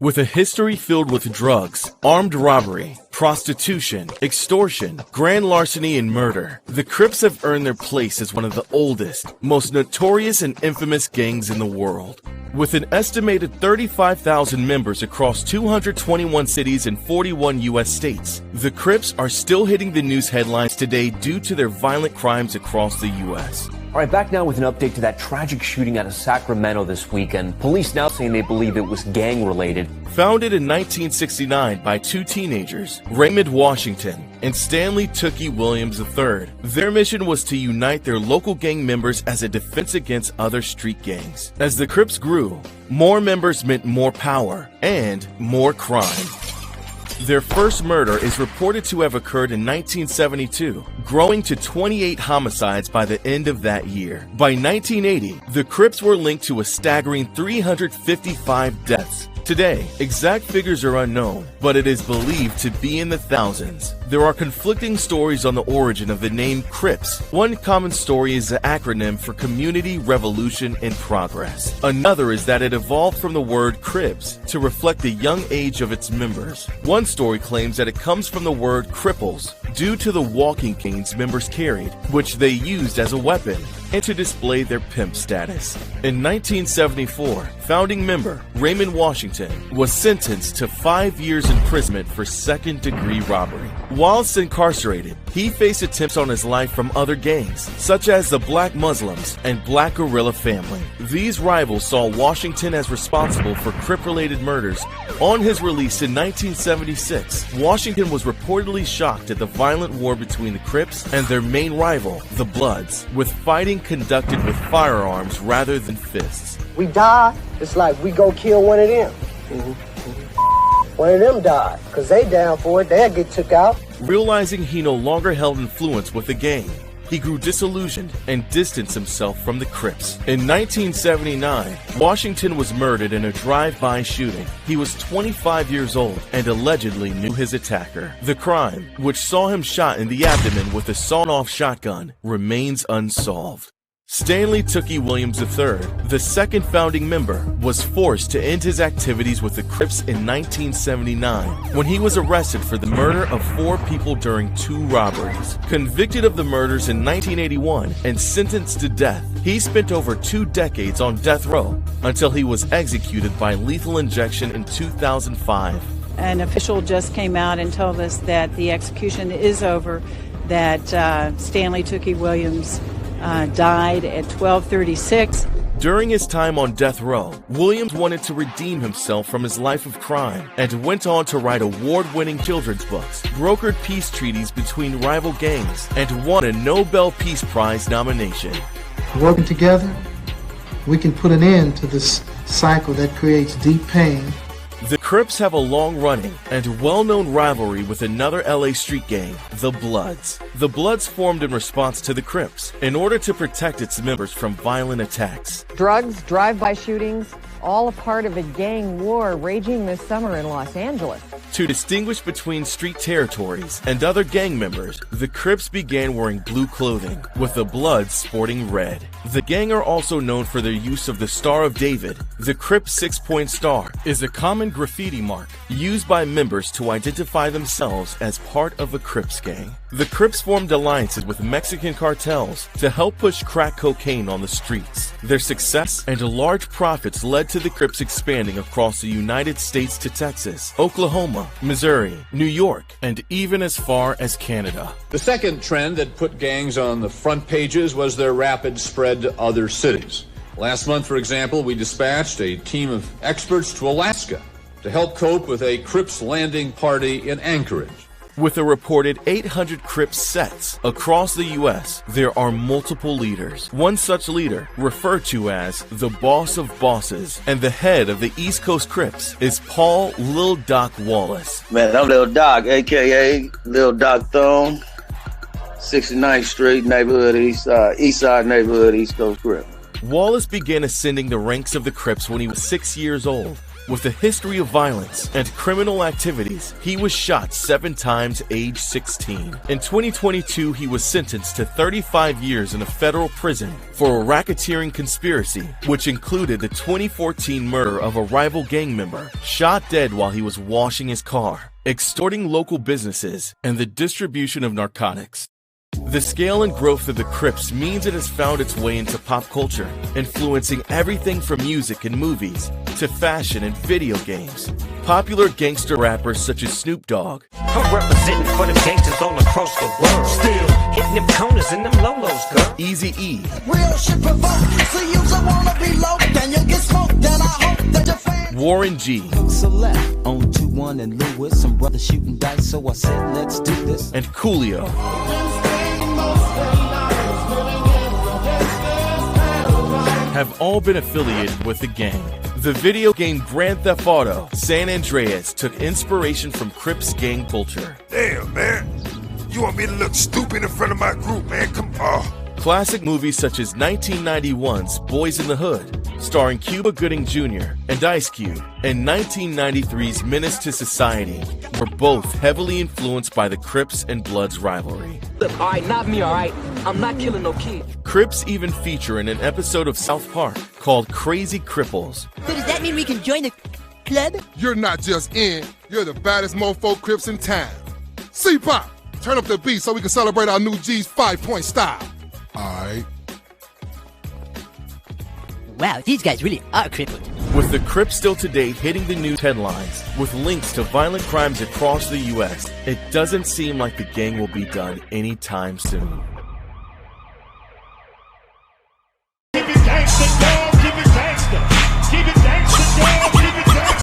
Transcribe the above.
With a history filled with drugs, armed robbery, prostitution, extortion, grand larceny, and murder, the Crips have earned their place as one of the oldest, most notorious and infamous gangs in the world. With an estimated 35,000 members across 221 cities and 41 U.S. states, the Crips are still hitting the news headlines today due to their violent crimes across the U.S. All right, back now with an update to that tragic shooting out of Sacramento this weekend. Police now saying they believe it was gang-related. Founded in 1969 by two teenagers, Raymond Washington and Stanley Tookie Williams III, their mission was to unite their local gang members as a defense against other street gangs. As the Crips grew, more members meant more power and more crime. Their first murder is reported to have occurred in 1972, growing to 28 homicides by the end of that year. By 1980, the Crips were linked to a staggering 355 deaths. Today, exact figures are unknown, but it is believed to be in the thousands. There are conflicting stories on the origin of the name Crips. One common story is the acronym for Community, Revolution, and Progress. Another is that it evolved from the word cribs to reflect the young age of its members. One story claims that it comes from the word cripples, due to the walking canes members carried, which they used as a weapon and to display their pimp status. In 1974, founding member Raymond Washington was sentenced to 5 years imprisonment for second-degree robbery. Whilst incarcerated, he faced attempts on his life from other gangs, such as the Black Muslims and Black Guerrilla Family. These rivals saw Washington as responsible for Crip-related murders. On his release in 1976, Washington was reportedly shocked at the violent war between the Crips and their main rival, the Bloods, with fighting conducted with firearms rather than fists. We die, it's like we go kill one of them. One of them died, because they down for it, they'll get took out. Realizing he no longer held influence with the gang, he grew disillusioned and distanced himself from the Crips. In 1979, Washington was murdered in a drive-by shooting. He was 25 years old and allegedly knew his attacker. The crime, which saw him shot in the abdomen with a sawn-off shotgun, remains unsolved. Stanley Tookie Williams III, the second founding member, was forced to end his activities with the Crips in 1979 when he was arrested for the murder of 4 people during 2 robberies. Convicted of the murders in 1981 and sentenced to death, he spent over 2 decades on death row until he was executed by lethal injection in 2005. An official just came out and told us that the execution is over, that Stanley Tookie Williams died at 12:36. During his time on death row, Williams wanted to redeem himself from his life of crime and went on to write award-winning children's books, brokered peace treaties between rival gangs, and won a Nobel Peace Prize nomination. Working together, we can put an end to this cycle that creates deep pain. The Crips have a long-running and well-known rivalry with another LA street gang, the Bloods. The Bloods formed in response to the Crips in order to protect its members from violent attacks. Drugs, drive-by shootings, all a part of a gang war raging this summer in Los Angeles. To distinguish between street territories and other gang members, the Crips began wearing blue clothing, with the Bloods sporting red. The gang are also known for their use of the Star of David. The Crips 6-point star is a common graffiti mark used by members to identify themselves as part of a Crips gang. The Crips formed alliances with Mexican cartels to help push crack cocaine on the streets. Their success and large profits led to the Crips expanding across the United States to Texas, Oklahoma, Missouri, New York, and even as far as Canada. The second trend that put gangs on the front pages was their rapid spread to other cities. Last month, for example, we dispatched a team of experts to Alaska to help cope with a Crips landing party in Anchorage. With a reported 800 Crips sets across the U.S., there are multiple leaders. One such leader, referred to as the boss of bosses and the head of the East Coast Crips, is Paul Lil Doc Wallace. Man, I'm Lil Doc, a.k.a. Lil Doc Thone, 69th Street neighborhood, East Side neighborhood, East Coast Crip. Wallace began ascending the ranks of the Crips when he was 6 years old. With a history of violence and criminal activities, he was shot 7 times age 16. In 2022, he was sentenced to 35 years in a federal prison for a racketeering conspiracy, which included the 2014 murder of a rival gang member, shot dead while he was washing his car, extorting local businesses, and the distribution of narcotics. The scale and growth of the Crips means it has found its way into pop culture, influencing everything from music and movies to fashion and video games. Popular gangster rappers such as Snoop Dogg, I'm representing for the gangsters all across the world, still hitting them corners and them lolos, girl. Eazy-E, Real shit provoke, so you don't wanna be low, then you'll get smoked, then I hope that your fans Warren G, Select on 2-1 and Lewis, some brothers shooting dice, so I said let's do this. and Coolio. Have all been affiliated with the gang. The video game Grand Theft Auto San Andreas took inspiration from Crips gang culture. Damn, man. You want me to look stupid in front of my group, man? Come on. Classic movies such as 1991's Boys in the Hood, starring Cuba Gooding Jr. and Ice Cube, and 1993's Menace to Society were both heavily influenced by the Crips and Bloods rivalry. Look, alright, not me, alright? I'm not killing no kid. Crips even feature in an episode of South Park called Crazy Cripples. So does that mean we can join the club? You're not just in, you're the baddest mofo Crips in town. C-Pop, turn up the beat so we can celebrate our new G's 5-point style. Alright. Wow, these guys really are crippled. With the Crips still today hitting the news headlines with links to violent crimes across the U.S., it doesn't seem like the gang will be done anytime soon.